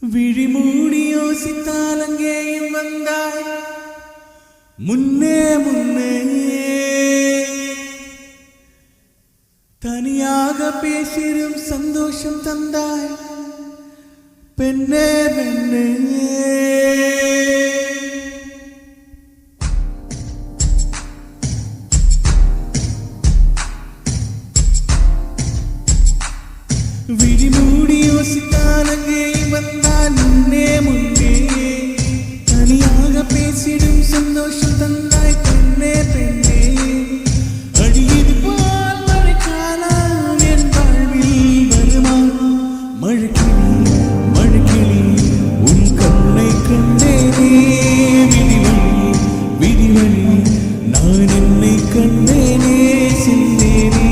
விழிமூடி யோசித்தால் அங்கேயும் வந்தாய் முன்னே முன்னே தனியாக பேசிடும் சந்தோஷம் தந்தாய் பெண்ணே பெண்ணே விழிமூடி யோசித்தால் அங்கேயும் வந்தால் முன்னே முன்னே தனியாக பேசிடும் சந்தோஷம் தந்தாய் பெண்ணே பெண்ணே அடியது போல் மழைக்காலம் என் வாழ்வில் வருமா மழைக்கிளி மழைக்கிளி உன் கண்ணை கண்டேனே விதிவழி விதிவழி நான் என்னை கண்டேனே சிந்தேனே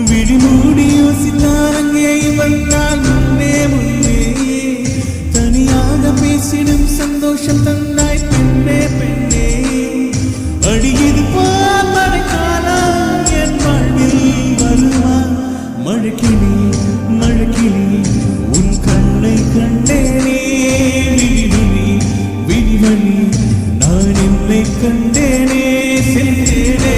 விழிமூடி யோசித்தால் அங்கேயும் வந்தால் முன்னே முன்னே தனியாக பேசிடும் சந்தோஷம் தந்தாய் பெண்ணே பெண்ணே அடியது போல் மழைக்காலம் என் வாழ்வில் வருமா மழைக்கிளி மழைக்கிளி உன் கண்ணை கண்டேனே விழிவழி விழிவழி நான் என்னை கண்டேனே சென்றேனே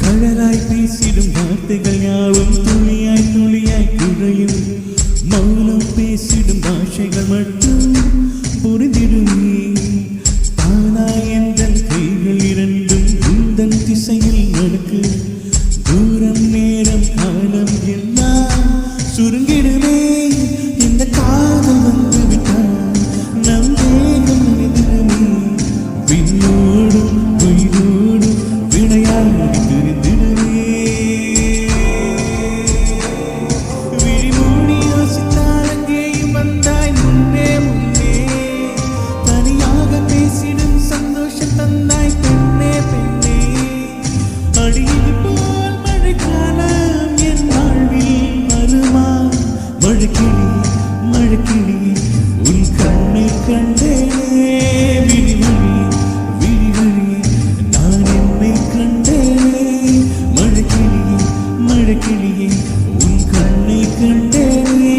கழலாய் பேசிடும் வார்த்தைகள் யாவும் துளியாய் துளியாய் குறையும் மௌனம் பேசிடும் பாஷைகள் மட்டும் புரிந்திடுமே தானாய் என்ற கைகள் இரண்டும் உந்தன் திசையில் நடக்கு தூரம் நேரம் காலம் எல்லாம் சுருங்கிடுமே இந்த காதல் வந்து விட்டால் நம் தேகம் எதிருமே விண்ணோடும் உயிரோடும் விளையாடி மழைக்கிளி மழைக்கிளி உன் கண்ணை கண்டேனே விழிவழி விழிவழி நான் என்னை கண்டேனே மழைக்கிளி மழைக்கிளியே உன் கண்ணை கண்டேனே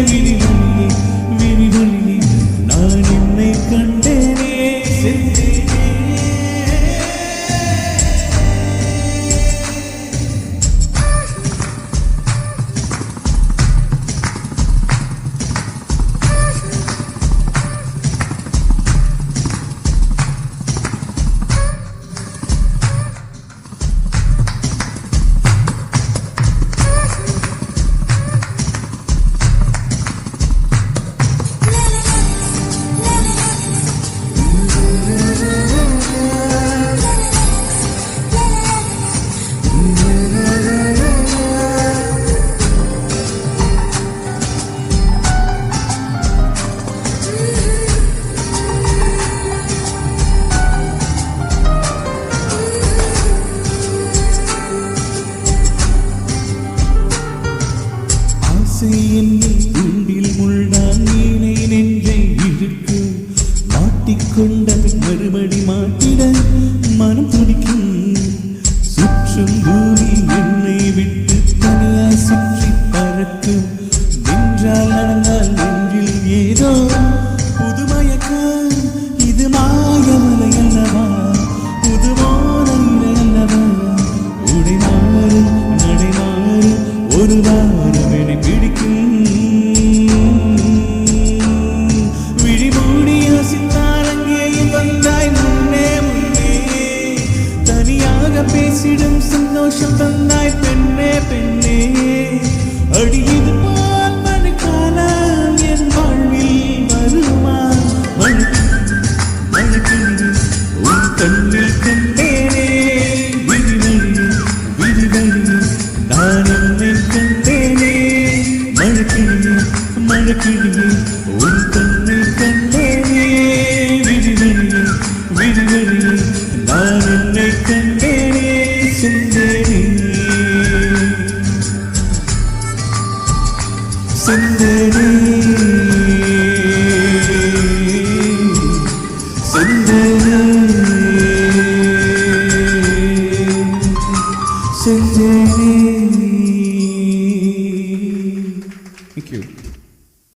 விழிவழி விழிவழி நான் என்னை கண்டேனே சென்றேனே தூண்டில் முள்ளான் மீனை நெஞ்சை இழுக்கு மாட்டிக்கொண்ட மறுபடி மாட்டிட மனம் துடிக்கும் சுற்றும் பூமி என்னை விட்டு தனியாய் சுற்றி பறக்கும் நின்றால்